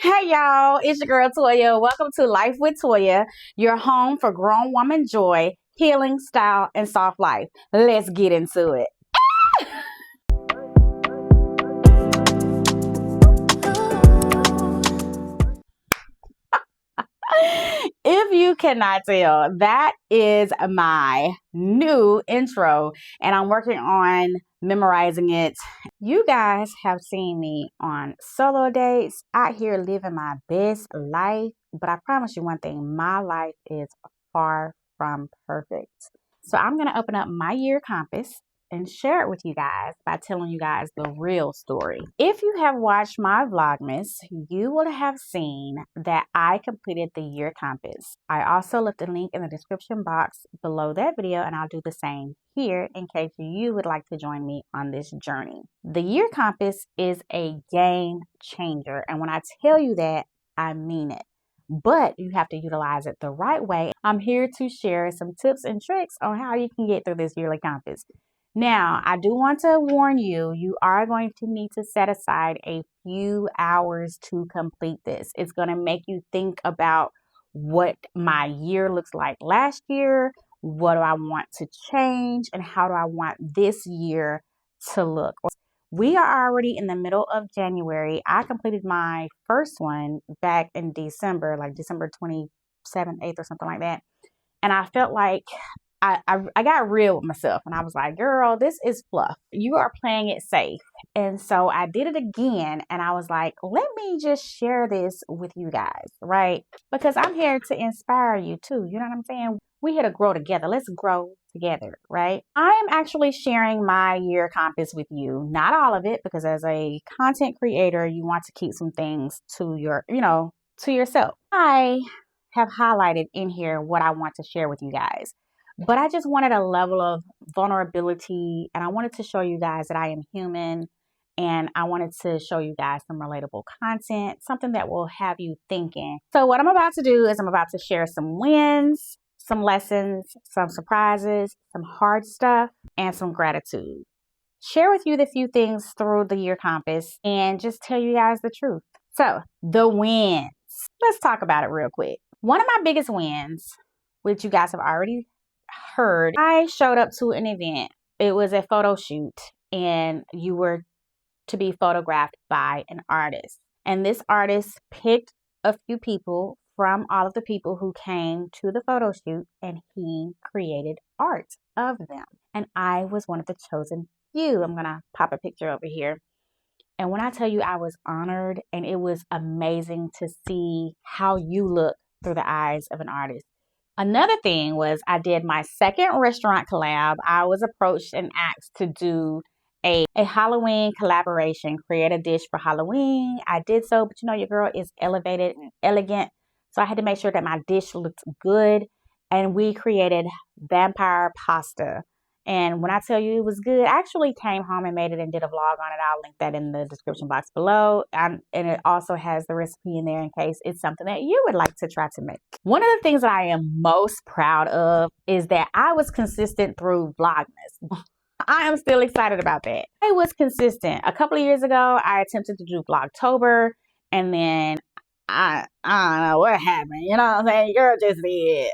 Hey y'all, it's your girl Toya. Welcome to Life with Toya, your home for grown woman joy, healing, style, and soft life. Let's get into it. If you cannot tell, that is my new intro, and I'm working on memorizing it. You guys have seen me on solo dates, out here living my best life, but I promise you one thing, my life is far from perfect. So I'm going to open up my year compass and share it with you guys by telling you guys the real story. If you have watched my Vlogmas, you will have seen that I completed the year compass. I also left a link in the description box below that video, and I'll do the same here in case you would like to join me on this journey. The year compass is a game changer, and when I tell you that, I mean it. But you have to utilize it the right way. I'm here to share some tips and tricks on how you can get through this yearly compass. Now, I do want to warn you, you are going to need to set aside a few hours to complete this. It's going to make you think about what my year looks like last year, what do I want to change, and how do I want this year to look. We are already in the middle of January. I completed my first one back in December, like December 27th, 8th or something like that. And I felt like I got real with myself, and I was like, girl, this is fluff. You are playing it safe. And so I did it again, and I was like, let me just share this with you guys, right? Because I'm here to inspire you too. You know what I'm saying? We're here to grow together. Let's grow together, right? I am actually sharing my year compass with you. Not all of it, because as a content creator, you want to keep some things to your, to yourself. I have highlighted in here what I want to share with you guys. But I just wanted a level of vulnerability, and I wanted to show you guys that I am human, and I wanted to show you guys some relatable content, something that will have you thinking. So what I'm about to do is I'm about to share some wins, some lessons, some surprises, some hard stuff, and some gratitude. Share with you the few things through the year compass and just tell you guys the truth. So the wins. Let's talk about it real quick. One of my biggest wins, which you guys have already heard, I showed up to an event. It was a photo shoot, and you were to be photographed by an artist. And this artist picked a few people from all of the people who came to the photo shoot, and he created art of them. And I was one of the chosen few. I'm going to pop a picture over here. And when I tell you I was honored, and it was amazing to see how you look through the eyes of an artist. Another thing was I did my second restaurant collab. I was approached and asked to do a Halloween collaboration, create a dish for Halloween. I did so, but your girl is elevated and elegant. So I had to make sure that my dish looked good. And we created vampire pasta. And when I tell you it was good, I actually came home and made it and did a vlog on it. I'll link that in the description box below. And it also has the recipe in there in case it's something that you would like to try to make. One of the things that I am most proud of is that I was consistent through Vlogmas. I am still excited about that. I was consistent. A couple of years ago, I attempted to do Vlogtober, and then I don't know what happened. You know what I'm saying? Girl just did.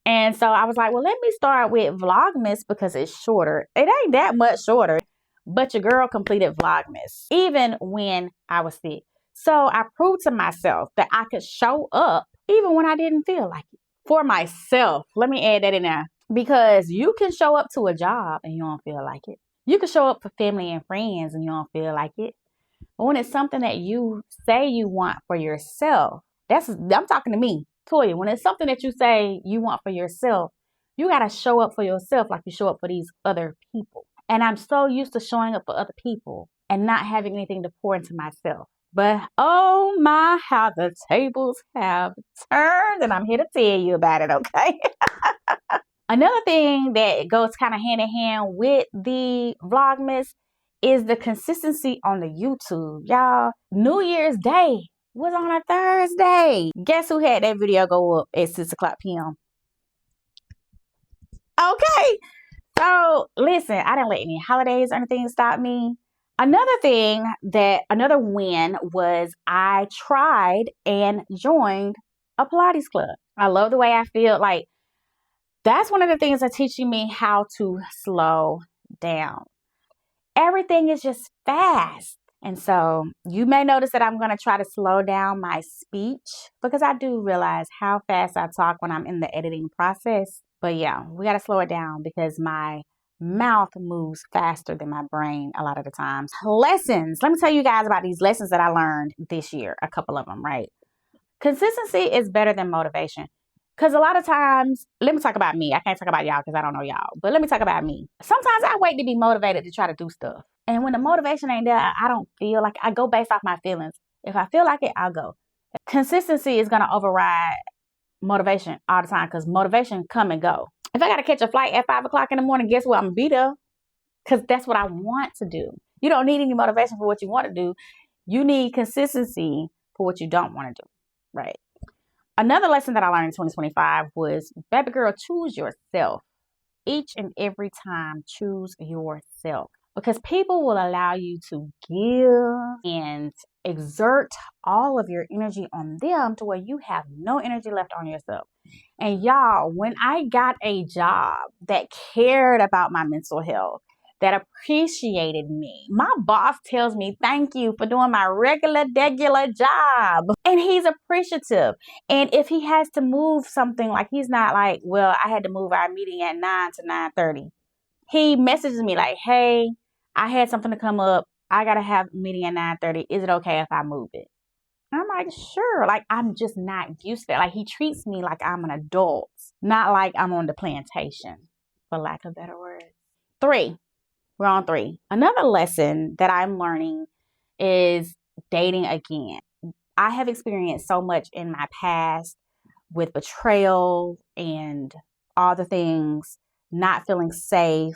And so I was like, well, let me start with Vlogmas because it's shorter. It ain't that much shorter, but your girl completed Vlogmas even when I was sick. So I proved to myself that I could show up even when I didn't feel like it. For myself, let me add that in there, because you can show up to a job and you don't feel like it. You can show up for family and friends and you don't feel like it. But when it's something that you say you want for yourself, I'm talking to me. Toya, when it's something that you say you want for yourself, you got to show up for yourself like you show up for these other people. And I'm so used to showing up for other people and not having anything to pour into myself. But oh my, how the tables have turned, and I'm here to tell you about it, okay? Another thing that goes kind of hand in hand with the Vlogmas is the consistency on the YouTube. Y'all, New Year's Day was on a Thursday. Guess who had that video go up at 6 o'clock p.m.? Okay. So, listen, I didn't let any holidays or anything stop me. Another win was I tried and joined a Pilates club. I love the way I feel. Like, that's one of the things that's teaching me how to slow down. Everything is just fast. And so you may notice that I'm going to try to slow down my speech because I do realize how fast I talk when I'm in the editing process. But yeah, we got to slow it down because my mouth moves faster than my brain a lot of the times. Lessons. Let me tell you guys about these lessons that I learned this year. A couple of them, right? Consistency is better than motivation. Because a lot of times, let me talk about me. I can't talk about y'all because I don't know y'all. But let me talk about me. Sometimes I wait to be motivated to try to do stuff. And when the motivation ain't there, I don't feel like I go based off my feelings. If I feel like it, I'll go. Consistency is going to override motivation all the time because motivation come and go. If I got to catch a flight at 5 o'clock in the morning, guess what? I'm going to be there because that's what I want to do. You don't need any motivation for what you want to do. You need consistency for what you don't want to do, right? Another lesson that I learned in 2025 was, baby girl, choose yourself. Each and every time, choose yourself. Because people will allow you to give and exert all of your energy on them to where you have no energy left on yourself. And y'all, when I got a job that cared about my mental health, that appreciated me, my boss tells me thank you for doing my regular job. And he's appreciative. And if he has to move something, like he's not like, well, I had to move our meeting at 9 to 9:30. He messages me like, hey, I had something to come up. I got to have a meeting at 9:30. Is it okay if I move it? And I'm like, sure. Like, I'm just not used to it. Like, he treats me like I'm an adult, not like I'm on the plantation, for lack of better words. 3. We're on 3. Another lesson that I'm learning is dating again. I have experienced so much in my past with betrayal and all the things, not feeling safe,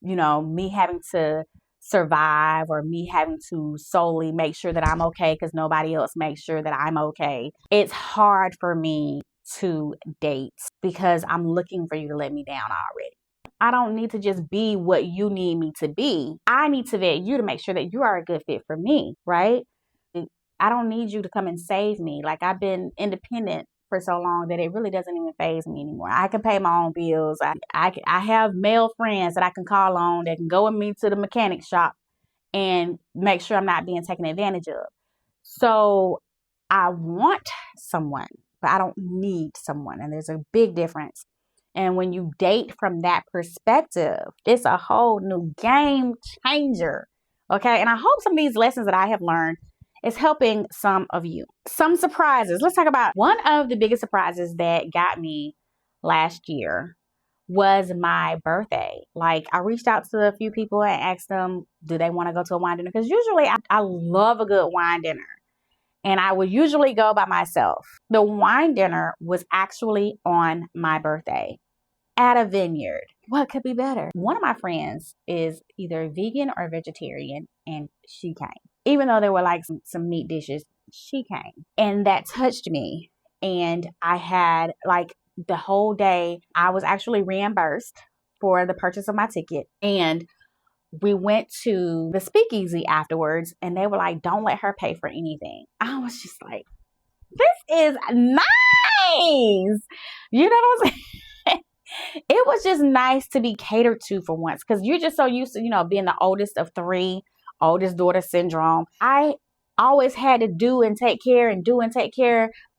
me having to survive or me having to solely make sure that I'm okay because nobody else makes sure that I'm okay. It's hard for me to date because I'm looking for you to let me down already. I don't need to just be what you need me to be. I need to vet you to make sure that you are a good fit for me, right? I don't need you to come and save me. Like, I've been independent for so long that it really doesn't even faze me anymore. I can pay my own bills. I have male friends that I can call on that can go with me to the mechanic shop and make sure I'm not being taken advantage of. So I want someone, but I don't need someone. And there's a big difference. And when you date from that perspective, it's a whole new game changer. Okay. And I hope some of these lessons that I have learned is helping some of you. Some surprises. Let's talk about one of the biggest surprises that got me last year was my birthday. Like, I reached out to a few people and asked them, do they want to go to a wine dinner? Because usually I love a good wine dinner. And I would usually go by myself. The wine dinner was actually on my birthday at a vineyard. What could be better? One of my friends is either vegan or vegetarian, and she came. Even though there were like some meat dishes, she came. And that touched me. And I had like the whole day, I was actually reimbursed for the purchase of my ticket. And we went to the speakeasy afterwards, and they were like, don't let her pay for anything. I was just like, this is nice. You know what I'm saying? It was just nice to be catered to for once, because you're just so used to, being the oldest of 3, oldest daughter syndrome. I always had to do and take care.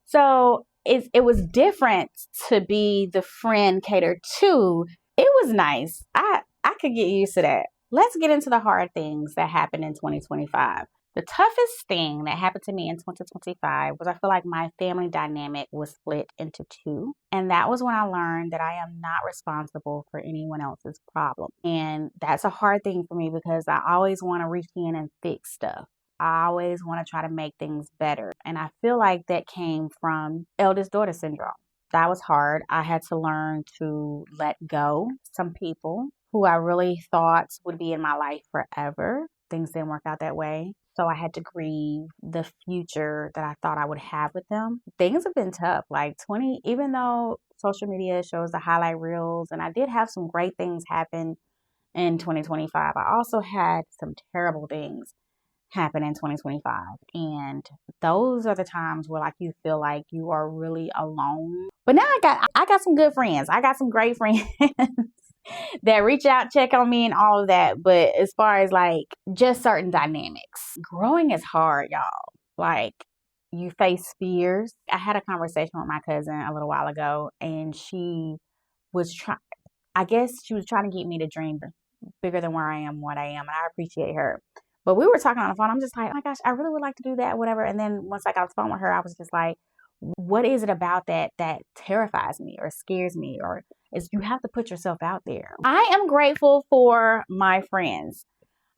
So it was different to be the friend catered to. It was nice. I could get used to that. Let's get into the hard things that happened in 2025. The toughest thing that happened to me in 2025 was, I feel like my family dynamic was split into 2. And that was when I learned that I am not responsible for anyone else's problem. And that's a hard thing for me because I always want to reach in and fix stuff. I always want to try to make things better. And I feel like that came from eldest daughter syndrome. That was hard. I had to learn to let go some people who I really thought would be in my life forever. Things didn't work out that way. So I had to grieve the future that I thought I would have with them. Things have been tough. Like even though social media shows the highlight reels, and I did have some great things happen in 2025. I also had some terrible things happen in 2025. And those are the times where like you feel like you are really alone. But now I got some good friends. I got some great friends that reach out, check on me and all of that. But as far as like just certain dynamics, growing is hard, y'all. Like you face fears. I had a conversation with my cousin a little while ago, and she was trying to get me to dream bigger than where I am, what I am. And I appreciate her. But we were talking on the phone. I'm just like, oh my gosh, I really would like to do that, whatever. And then once I got off the phone with her, I was just like, what is it about that terrifies me or scares me? Or is you have to put yourself out there. I am grateful for my friends.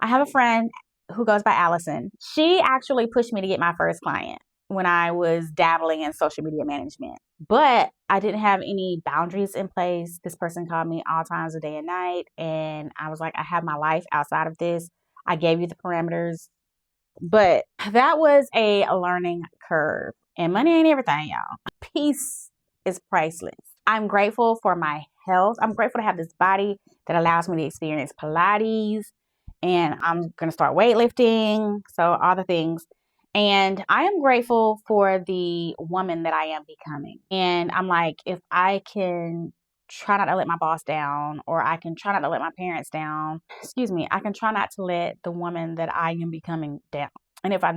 I have a friend who goes by Allison. She actually pushed me to get my first client when I was dabbling in social media management. But I didn't have any boundaries in place. This person called me all times of day and night. And I was like, I have my life outside of this. I gave you the parameters. But that was a learning curve. And money ain't everything, y'all. Peace is priceless. I'm grateful for my health. I'm grateful to have this body that allows me to experience Pilates. And I'm going to start weightlifting. So all the things. And I am grateful for the woman that I am becoming. And I'm like, if I can try not to let my boss down, or I can try not to let my parents down, I can try not to let the woman that I am becoming down. And if I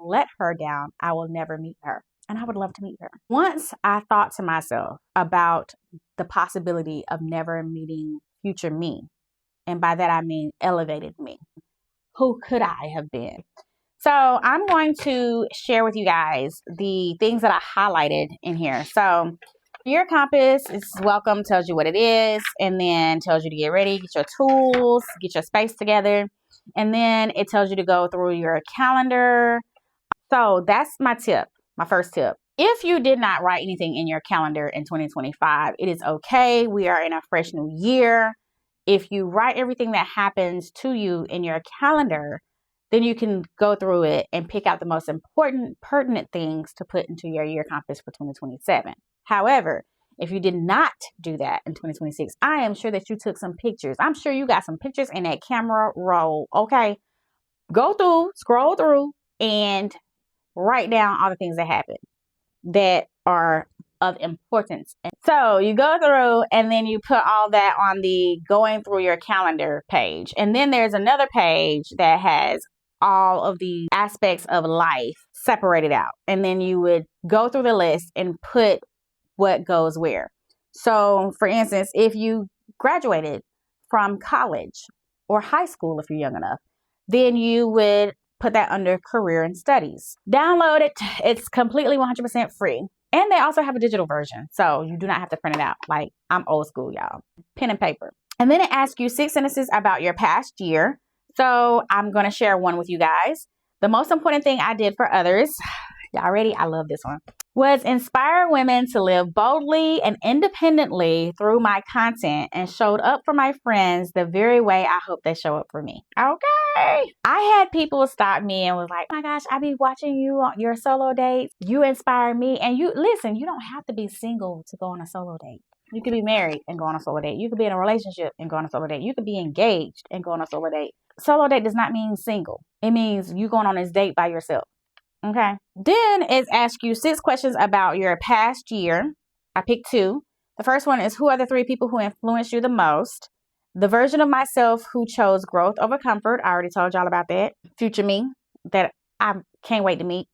let her down, I will never meet her. And I would love to meet her. Once I thought to myself about the possibility of never meeting future me. And by that, I mean elevated me. Who could I have been? So I'm going to share with you guys the things that I highlighted in here. So your compass is welcome, tells you what it is, and then tells you to get ready, get your tools, get your space together. And then it tells you to go through your calendar. So that's my tip, my first tip. If you did not write anything in your calendar in 2025, it is okay. We are in a fresh new year. If you write everything that happens to you in your calendar, then you can go through it and pick out the most important, pertinent things to put into your year compass for 2027. However, if you did not do that in 2026, I am sure that you took some pictures. I'm sure you got some pictures in that camera roll. Okay. Go through, scroll through, and write down all the things that happened that are of importance. So you go through and then you put all that on the going through your calendar page. And then there's another page that has all of the aspects of life separated out. And then you would go through the list and put what goes where. So for instance, if you graduated from college or high school, if you're young enough, then you would put that under career and studies. Download it. It's completely 100% free. And they also have a digital version. So you do not have to print it out. Like, I'm old school, y'all. Pen and paper. And then it asks you 6 sentences about your past year. So I'm going to share one with you guys. The most important thing I did for others, y'all ready? I love this one, was inspire women to live boldly and independently through my content and showed up for my friends the very way I hope they show up for me. Okay. I had people stop me and was like, oh my gosh, I be watching you on your solo dates. You inspire me. And you listen, you don't have to be single to go on a solo date. You could be married and go on a solo date. You could be in a relationship and go on a solo date. You could be engaged and go on a solo date. Solo date does not mean single. It means you going on this date by yourself. Okay. Then it asks you 6 questions about your past year. I picked 2. The first one is, who are the 3 people who influenced you the most? The version of myself who chose growth over comfort. I already told y'all about that. Future me that I can't wait to meet.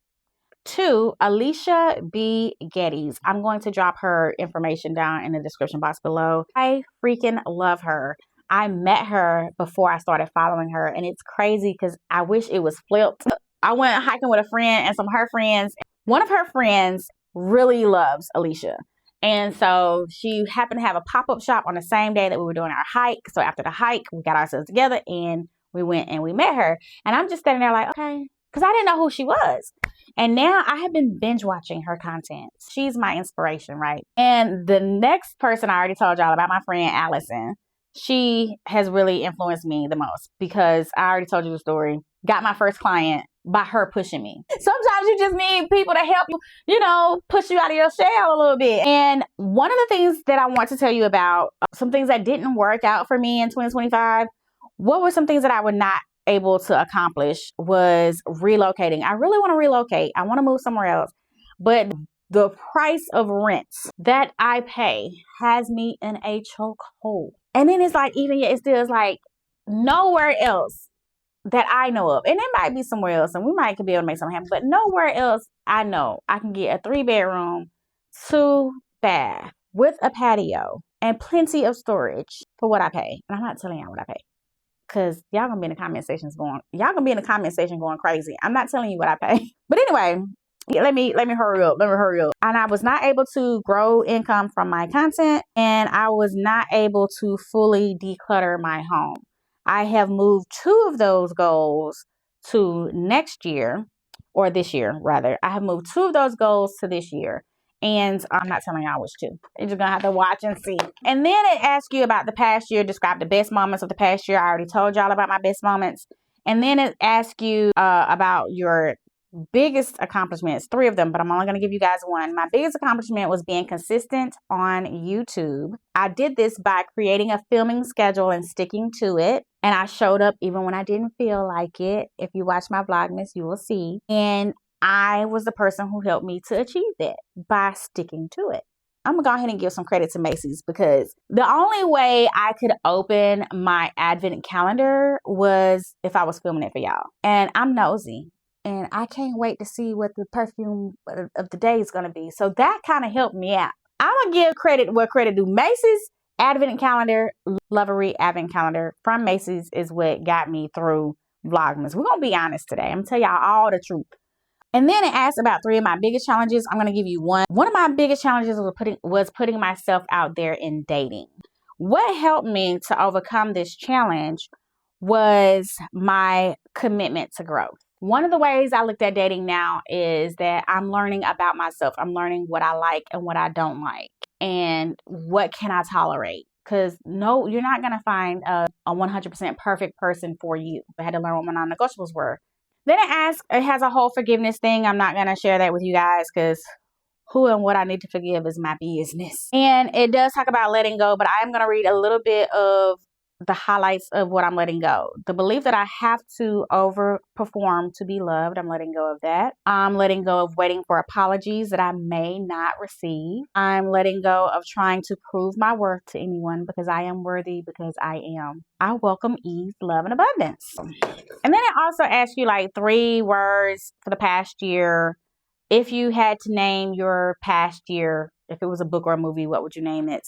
2, Alicia B. Geddes. I'm going to drop her information down in the description box below. I freaking love her. I met her before I started following her, and it's crazy because I wish it was flipped. I went hiking with a friend and some of her friends. One of her friends really loves Alicia. And so she happened to have a pop-up shop on the same day that we were doing our hike. So after the hike, we got ourselves together and we went and we met her. And I'm just standing there like, okay, because I didn't know who she was. And now I have been binge watching her content. She's my inspiration, right? And the next person I already told y'all about, my friend Allison. She has really influenced me the most because I already told you the story. Got my first client by her pushing me. Sometimes sometimes you just need people to help you, you know, push you out of your shell a little bit. And one of the things that I want to tell you about, some things that didn't work out for me in 2025, what were some things that I would not able to accomplish was relocating. I really want to relocate. I want to move somewhere else. But the price of rent that I pay has me in a chokehold. And then it's like, even yet, it still is like nowhere else that I know of. And it might be somewhere else, and we might be able to make something happen, but nowhere else I know I can get a 3-bedroom, 2-bath with a patio and plenty of storage for what I pay. And I'm not telling y'all what I pay, because y'all gonna be in the comment sections going crazy. I'm not telling you what I pay. But anyway, let me hurry up. And I was not able to grow income from my content, and I was not able to fully declutter my home. I have moved 2 of those goals to next year, or this year rather. I have moved 2 of those goals to this year. And I'm not telling y'all which 2. You're just gonna have to watch and see. And then it asks you about the past year. Describe the best moments of the past year. I already told y'all about my best moments. And then it asks you about your biggest accomplishments, 3 of them, but I'm only going to give you guys 1. My biggest accomplishment was being consistent on YouTube. I did this by creating a filming schedule and sticking to it. And I showed up even when I didn't feel like it. If you watch my Vlogmas, you will see. And I was the person who helped me to achieve that by sticking to it. I'm going to go ahead and give some credit to Macy's, because the only way I could open my advent calendar was if I was filming it for y'all. And I'm nosy, and I can't wait to see what the perfume of the day is going to be. So that kind of helped me out. I'm going to give credit where credit due. Macy's advent calendar, Lovery advent calendar from Macy's is what got me through Vlogmas. We're going to be honest today. I'm going to tell y'all all the truth. And then it asked about 3 of my biggest challenges. I'm going to give you 1. One of my biggest challenges was putting myself out there in dating. What helped me to overcome this challenge was my commitment to growth. One of the ways I looked at dating now is that I'm learning about myself. I'm learning what I like and what I don't like, and what can I tolerate. Because no, you're not going to find a 100% perfect person for you. I had to learn what my non-negotiables were. Then it has a whole forgiveness thing. I'm not going to share that with you guys, because who and what I need to forgive is my business. And it does talk about letting go, but I am going to read a little bit of the highlights of what I'm letting go. The belief that I have to overperform to be loved, I'm letting go of that. I'm letting go of waiting for apologies that I may not receive. I'm letting go of trying to prove my worth to anyone, because I am worthy, because I am. I welcome ease, love, and abundance. And then it also asks you like 3 words for the past year. If you had to name your past year, if it was a book or a movie, what would you name it?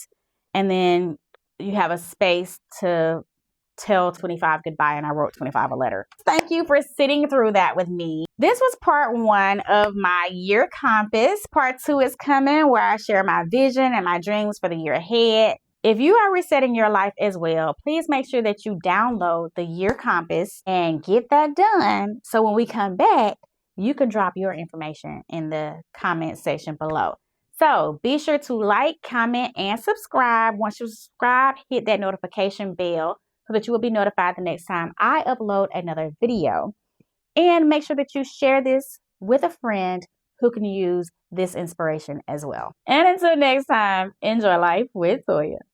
And then you have a space to tell 25 goodbye, and I wrote 25 a letter. Thank you for sitting through that with me. This was part 1 of my year compass. Part 2 is coming, where I share my vision and my dreams for the year ahead. If you are resetting your life as well, please make sure that you download the year compass and get that done, so when we come back, you can drop your information in the comment section below. So be sure to like, comment, and subscribe. Once you subscribe, hit that notification bell so that you will be notified the next time I upload another video. And make sure that you share this with a friend who can use this inspiration as well. And until next time, enjoy life with Toya.